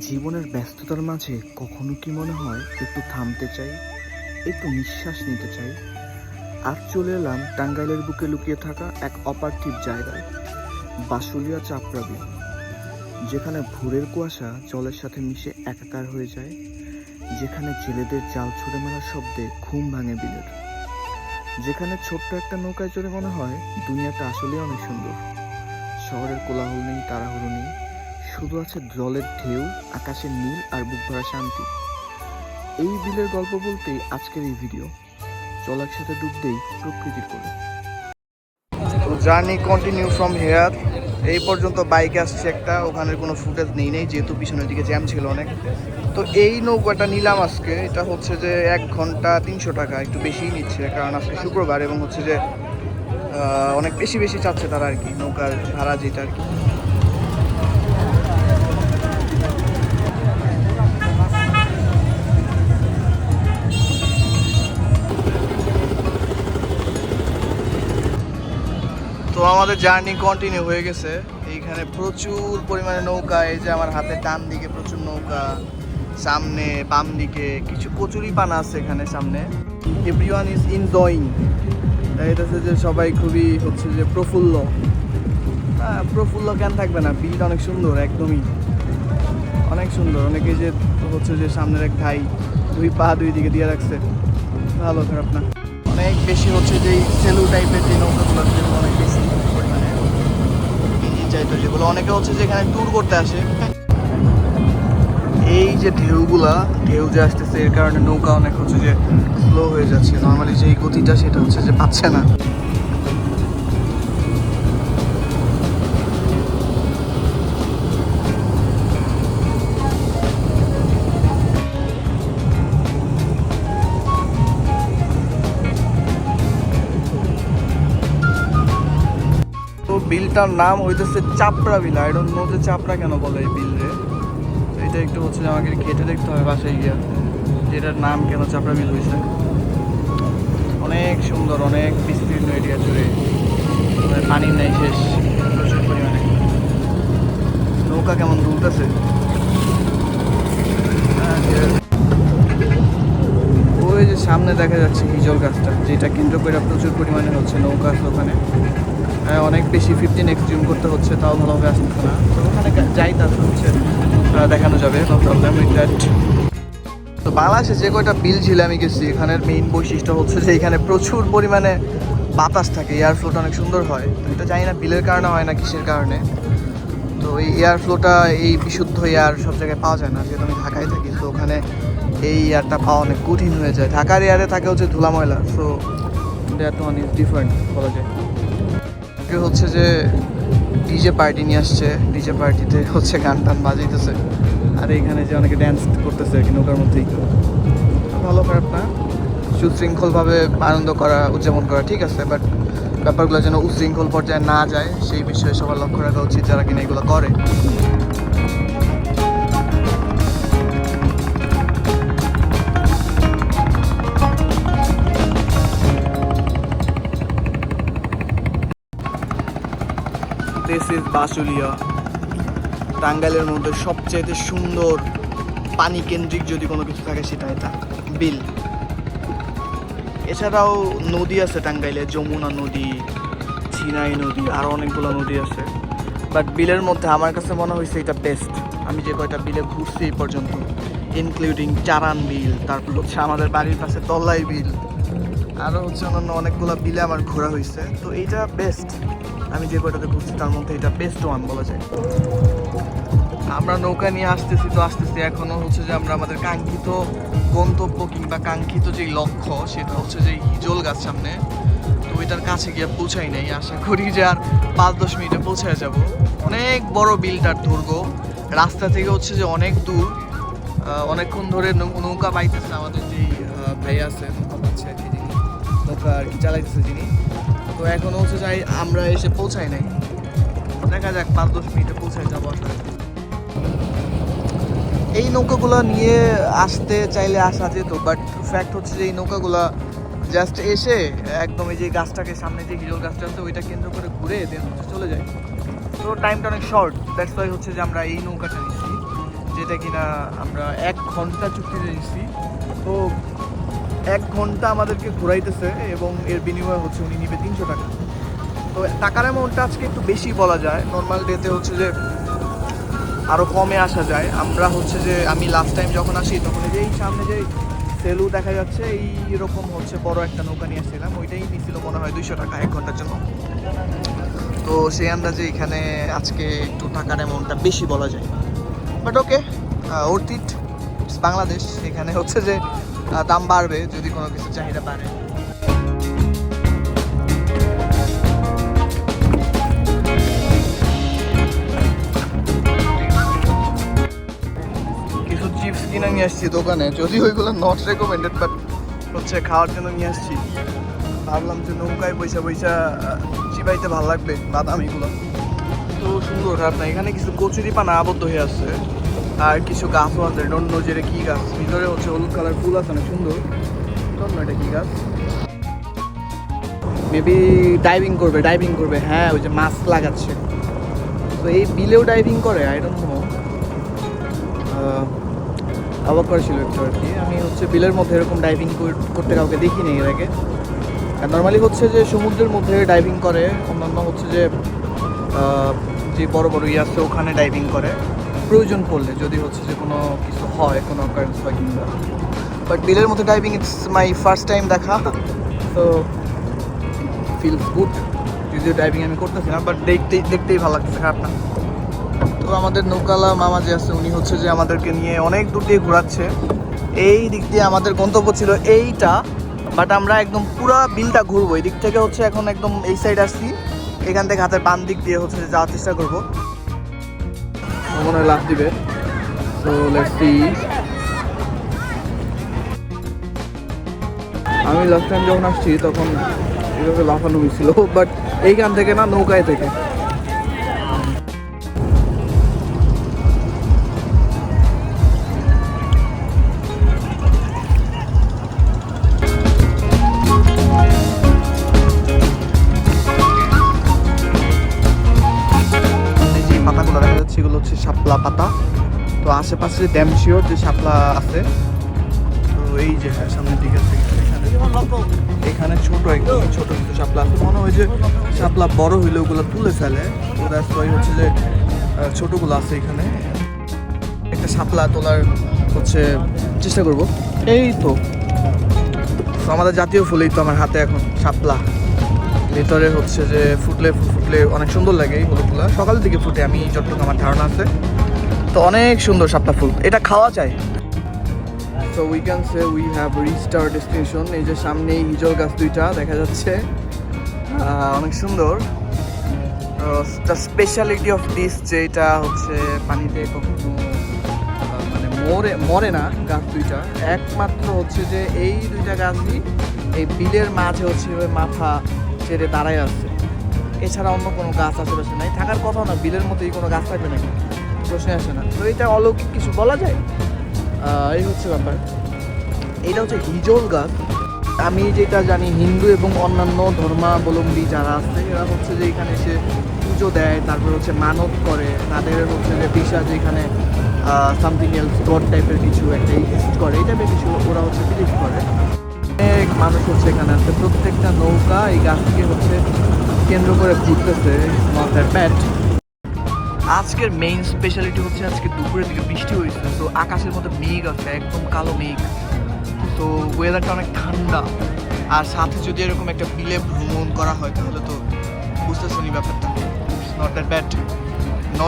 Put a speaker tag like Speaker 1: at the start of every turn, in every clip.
Speaker 1: জীবনের ব্যস্ততার মাঝে কখনো কি মনে হয় একটু থামতে চাই, একটু নিঃশ্বাস নিতে চাই। আর চলে এলাম টাঙ্গাইলের বুকে লুকিয়ে থাকা এক অপার্থিব জায়গায়, বাসুলিয়া চাপড়া বিল, যেখানে ভোরের কুয়াশা জলের সাথে মিশে একাকার হয়ে যায়, যেখানে জেলেদের জাল ছুড়ে মারার শব্দে ঘুম ভাঙে বিলের, যেখানে ছোট্ট একটা নৌকায় চড়ে মনে হয় দুনিয়াটা আসলেই অনেক সুন্দর। শহরের কোলাহল নেই, তাড়াহুড়ো নেই, শুধু আছে জলের ঢেউ, আকাশের নীল আর বুক ভরা শান্তি। এই বিলের গল্প বলতেই আজকের এই ভিডিও। চল একসাথে ডুব দেই প্রকৃতির কোলে। তো জার্নি কন্টিনিউ ফ্রম হেয়ার। এই পর্যন্ত বাইকে আসছে একটা, ওখানে কোনো ফুটেজ নেই যেহেতু পিছনের দিকে জ্যাম ছিল অনেক। তো এই নৌকাটা নিলাম আজকে, এটা হচ্ছে যে 1 ঘন্টা 300 টাকা, একটু বেশিই নিচ্ছে কারণ আজকে শুক্রবার এবং হচ্ছে যে অনেক বেশি বেশি চাচ্ছে তারা আর কি, নৌকার ভাড়া যেটা আর কি। তো আমাদের জার্নি কন্টিনিউ হয়ে গেছে। এইখানে প্রচুর পরিমাণে নৌকা, এই যে আমার হাতে ডান দিকে প্রচুর নৌকা, সামনে বাম দিকে কিছু কচুরি পানা আছে এখানে সামনে। Everyone is enjoying. এটাছে যে সবাই খুবই হচ্ছে যে প্রফুল্ল। প্রফুল্ল কেন থাকবে না, বিলটা অনেক সুন্দর, একদমই অনেক সুন্দর। অনেকে যে হচ্ছে যে সামনের এক ভাই দুই পা দুই দিকে দিয়ে রাখছে, ভালো খারাপ না। অনেক বেশি হচ্ছে যে সেলু টাইপের যে নৌকাগুলো যেগুলো অনেক বেশি পরিমাণে ইঞ্জিন চাইতো, যেগুলো অনেকে হচ্ছে যে এখানে ট্যুর করতে আসে। এই যে ঢেউ যে আসতেছে, এর কারণে নৌকা অনেক হচ্ছে যে স্লো হয়ে যাচ্ছে। নর্মালি যে গতিটা সেটা হচ্ছে যে পাচ্ছে না। তো বিলটার নাম হইতেছে চাপড়া বিল। আই ডোন্ট নো যে চাপড়া কেন বলে এই বিল রে। এটা একটু হচ্ছে যে আমাকে ঘেটে দেখতে হবে বাসায় গিয়া, যেটার নাম কেন চাপড়া বিল হয়েছে। অনেক সুন্দর, অনেক বিস্তীর্ণ এরিয়া জুড়ে, পানির নাই শেষ, প্রচুর পরিমাণে। নৌকা কেমন দুলতেছে। ওই যে সামনে দেখা যাচ্ছে হিজল গাছটা, যেটা কেন্দ্র করে প্রচুর পরিমাণে হচ্ছে নৌকা আছে ওখানে। অনেক বেশি 15x জুম করতে হচ্ছে, তাও ভালোভাবে আসতেছে না। তো ওখানে যাইতে হচ্ছে, দেখানো যাবে, নো প্রবলেম উইথ দ্যাট। তো বাংলাদেশে যে কয়টা বিল ছিল আমি গেছি, এখানের মেইন বৈশিষ্ট্য হচ্ছে যে এখানে প্রচুর পরিমাণে বাতাস থাকে, এয়ার ফ্লোটা অনেক সুন্দর হয়। তো এটা জানি না বিলের কারণে হয় না কিসের কারণে। তো এই এয়ার ফ্লোটা, এই বিশুদ্ধ এয়ার সব জায়গায় পাওয়া যায় না, যেহেতু আমি ঢাকায় থাকি। তো ওখানে এই এয়ারটা পাওয়া অনেক কঠিন হয়ে যায়। ঢাকার এয়ারে থাকে হচ্ছে ধুলা ময়লা, so that one is different বলা যায়। হচ্ছে যে ডিজে পার্টি নিয়ে আসছে, ডিজে পার্টিতে হচ্ছে গান টান বাজাইতেছে, আর এইখানে যে অনেকে ড্যান্স করতেছে আর কি নৌকার মধ্যেই। ভালো খারাপ না, সুশৃঙ্খলভাবে আনন্দ করা, উদযাপন করা ঠিক আছে, বাট ব্যাপারগুলো যেন উশৃঙ্খল পর্যায়ে না যায় সেই বিষয়ে সবার লক্ষ্য রাখা উচিত যারা কিনা এগুলো করে। দিস ইজ বাসুলিয়া, টাঙ্গাইলের মধ্যে সবচেয়ে সুন্দর পানি কেন্দ্রিক যদি কোনো কিছু থাকে সেটা এটা বিল। এছাড়াও নদী আছে টাঙ্গাইলে, যমুনা নদী, ঝিনাই নদী, আরও অনেকগুলো নদী আছে। বাট বিলের মধ্যে আমার কাছে মনে হয়েছে এটা বেস্ট। আমি যে কয়টা বিলে ঘুরছি এই পর্যন্ত, ইনক্লুডিং চারান বিল, তারপর হচ্ছে আমাদের বাড়ির পাশে তল্লাই বিল, আরও হচ্ছে অন্যান্য অনেকগুলো বিলে আমার ঘোরা হয়েছে। তো এইটা বেস্ট, আমি যে কয়টাতে ঘুরছি তার মধ্যে এটা বেস্ট ওয়ান বলা যায়। আমরা নৌকা নিয়ে আসতেছি তো আসতেছি, এখনও হচ্ছে যে আমরা আমাদের কাঙ্ক্ষিত গন্তব্য কিংবা কাঙ্ক্ষিত যেই লক্ষ্য সেটা হচ্ছে যে হিজল গাছ সামনে। তো ওইটার কাছে গিয়ে পৌঁছাই নাই, আশা করি যে আর 5-10 মিনিটে পৌঁছায় যাব। অনেক বড় বিলটার দৈর্ঘ্য, রাস্তা থেকে হচ্ছে যে অনেক দূর। অনেকক্ষণ ধরে নৌকা বাইতেছে আমাদের যেই ভাই আছে, নৌকা পাচ্ছে আর কি, যিনি নৌকা আর কি চালাইতেছে যিনি। তো এখনও হচ্ছে যাই আমরা এসে পৌঁছাই নাই, দেখা যাক 5-10 মিনিটে পৌঁছায় যাবো আসলে। এই নৌকাগুলো নিয়ে আসতে চাইলে আসা যেত, বাট ফ্যাক্ট হচ্ছে যে এই নৌকাগুলো জাস্ট এসে একদম এই যে গাছটাকে, সামনে যে হিজল গাছটা আছে ওইটা কেন্দ্র করে ঘুরে দেন হচ্ছে চলে যায়। তো টাইমটা অনেক শর্ট, দ্যাটস ওয়াই হচ্ছে যে আমরা এই নৌকাটা নিচ্ছি, যে যেটা কিনা আমরা 1 ঘন্টা চুক্তিতে নিচ্ছি। তো 1 ঘন্টা আমাদেরকে ঘোরাইতেছে এবং এর বিনিময়ে হচ্ছে উনি নিবে 300 টাকা। তো টাকার অ্যামাউন্টটা আজকে একটু বেশি বলা যায়। নর্মাল ডেতে হচ্ছে যে আরও কমে আসা যায়। আমরা হচ্ছে যে আমি লাস্ট টাইম যখন আসি তখন এই সামনে যে সেলু দেখা যাচ্ছে এইরকম হচ্ছে বড় একটা নৌকা নিয়ে আসছিলাম, ওইটাই নিয়েছিল মনে হয় 200 টাকা 1 ঘন্টার জন্য। তো সেই আন্দাজে এখানে আজকে একটু টাকার অ্যামাউন্টটা বেশি বলা যায়, but okay, worth it. Bangladesh, এখানে হচ্ছে যে দাম বাড়বে যদি কোনো কিছু চাহিদা বাড়ে। কিছু চিপস কিনে নিয়ে আসছি দোকানে, যদি ওইগুলো নট রেকমেন্ডেড, বাট হচ্ছে খাওয়ার জন্য নিয়ে আসছি। ভাবলাম যে নৌকায় পয়সা পয়সা চিবাইতে ভালো লাগবে বাদাম এগুলো। তো সুন্দর খারাপ না, এখানে কিছু কচুরি পানা আবদ্ধ হয়ে আছে আর কিছু গাছও আছে। ডোন্ট নো যেটা কি গাছ, ভিতরে হচ্ছে হলুদ কালার ফুল আছে না সুন্দর। ডোন্ট নো এটা কি গাছ, মেবি ডাইভিং করবে। হ্যাঁ, ওই যে মাছ লাগাচ্ছে। তো এই বিলেও ডাইভিং করে, আই ডোন্ট নো। অবাক করেছিল একটু আর কি। আমি হচ্ছে বিলের মধ্যে এরকম ডাইভিং করতে কাউকে দেখিনি এর আগে। আর নর্মালি হচ্ছে যে সমুদ্রের মধ্যে ডাইভিং করে, অন্যান্য হচ্ছে যে বড় বড় আছে ওখানে ডাইভিং করে প্রয়োজন পড়লে, যদি হচ্ছে যে কোনো কিছু হয়, কোনো অকারেন্স হয় কিংবা। বাট বিলের মধ্যে diving it's my first time দেখা। তো ফিলস গুড, যদিও ডাইভিং আমি করতেছি না, বাট দেখতেই ভালো লাগতেছে, খারাপ না। তো আমাদের নৌকালা মামা যে আছে উনি হচ্ছে যে আমাদেরকে নিয়ে অনেক দূর দিয়ে ঘোরাচ্ছে। এই দিক দিয়ে আমাদের গন্তব্য ছিল এইটা, বাট আমরা একদম পুরো বিলটা ঘুরবো। এই দিক থেকে হচ্ছে এখন একদম এই সাইড আসছি, এখান থেকে হাতের বাম দিক দিয়ে হচ্ছে যাওয়ার চেষ্টা করবো। মনে হয় লাফ দিবে। So let's see. আমি লাস্ট টাইম যখন আসছি তখন এভাবে লাফানো হয়েছিল, বাট এইখান থেকে না, নৌকায় থেকে। পাতাগুলো দেখা যাচ্ছে এগুলো হচ্ছে শাপলা পাতা। তো আশেপাশে ড্যাম শিওর যে শাপলা আছে। তো এই যে সামনের দিকে এখানে ছোট একদম ছোট কিছু শাপলা আছে, মনে হয় যে শাপলা বড় হইলে ওগুলো তুলে ফেলে। তো দ্যাটস ওয়াই হচ্ছে যে ছোটগুলো আছে এখানে। একটা শাপলা তোলার হচ্ছে চেষ্টা করব। এই তো আমাদের জাতীয় ফুল, এই তো আমার হাতে এখন শাপলা। ভেতরে হচ্ছে যে ফুটলে অনেক সুন্দর লাগে এই ফুলগুলো, সকালের দিকে ফুটে আমি যতটুকু আমার ধারণা আছে। তো অনেক সুন্দর শাপলা ফুল, এটা খাওয়া যায়। So we can say we have reached hour destination. এই যে সামনে হিজল গাছ দুইটা দেখা যাচ্ছে, অনেক সুন্দর। দ্য স্পেশালিটি অফ দিস যে এটা হচ্ছে পানিতে কখনো মানে মরে না গাছ দুইটা, একমাত্র হচ্ছে যে এই দুইটা গাছই এই বিলের মাঝে হচ্ছে মাথা ছেড়ে দাঁড়ায় আছে। এছাড়া অন্য কোনো গাছ আশেপাশে নাই, থাকার কথাও না। বিলের মধ্যে কোনো গাছ থাকবে নাকি, প্রশ্নে আসে না। তো এটা অলৌকিক কিছু বলা যায়। এই হচ্ছে ব্যাপার। এটা হচ্ছে হিজল গাছ। আমি যেটা জানি হিন্দু এবং অন্যান্য ধর্মাবলম্বী যারা আছে এরা হচ্ছে যে এখানে এসে পুজো দেয়, তারপর হচ্ছে মানত করে। তাদের হচ্ছে যে বিশ্বাস যে এখানে সামথিং এলস গড টাইপের কিছু একটা এক্সিস্ট করে, এই টাইপের কিছু ওরা হচ্ছে বিলিভ করে। অনেক মানুষ হচ্ছে এখানে আছে, প্রত্যেকটা নৌকা এই গাছকে হচ্ছে কেন্দ্র করে ঘুরতেছে। প্যাট আজকের মেইন স্পেশালিটি হচ্ছে আজকে দুপুরের দিকে বৃষ্টি হয়েছে। তো আকাশের মধ্যে মেঘ আছে, একদম কালো মেঘ। তো ওয়েদারটা অনেক ঠান্ডা, আর সাথে যদি এরকম একটা বিলে ভ্রমণ করা হয় তাহলে তো বুঝতেছনি ব্যাপারটা। Not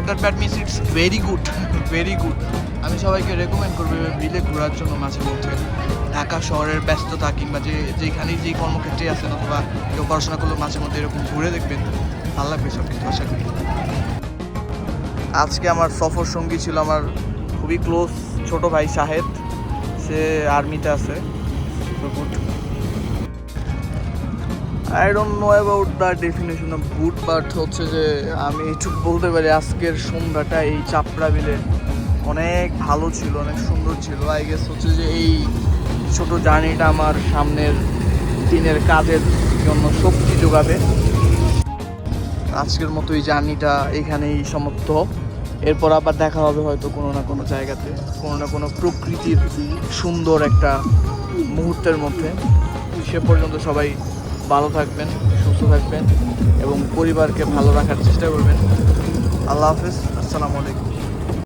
Speaker 1: that bad means it's very good, very good. আমি সবাইকে রেকমেন্ড করবো বিলে ঘোরার জন্য মাঝে মধ্যে। ঢাকা শহরের ব্যস্ততা কিংবা যেখানেই যেই কর্মক্ষেত্রে আছেন অথবা কেউ পড়াশোনা করলেও মাঝে মধ্যে এরকম ঘুরে দেখবেন, ভালো লাগবে সব কিছু আশা করি। আজকে আমার সফর সঙ্গী ছিল আমার খুবই ক্লোজ ছোট ভাই শাহেদ, সে আর্মিতে আছে। Good. I don't know about the definition of good, but হচ্ছে যে আমি এইটুকু বলতে পারি আজকের সন্ধ্যাটা এই চাপড়া বিলে অনেক ভালো ছিল, অনেক সুন্দর ছিল। আই গেস হচ্ছে যে এই ছোট জার্নিটা আমার সামনের দিনের কাজের জন্য শক্তি যোগাবে। আজকের মতো এই জার্নিটা এখানেই সমাপ্ত। এরপর আবার দেখা হবে হয়তো কোনো না কোনো জায়গাতে, কোনো না কোনো প্রকৃতির সুন্দর একটা মুহূর্তের মধ্যে। সে পর্যন্ত সবাই ভালো থাকবেন, সুস্থ থাকবেন এবং পরিবারকে ভালো রাখার চেষ্টা করবেন। আল্লাহ হাফেজ, আসসালামু আলাইকুম।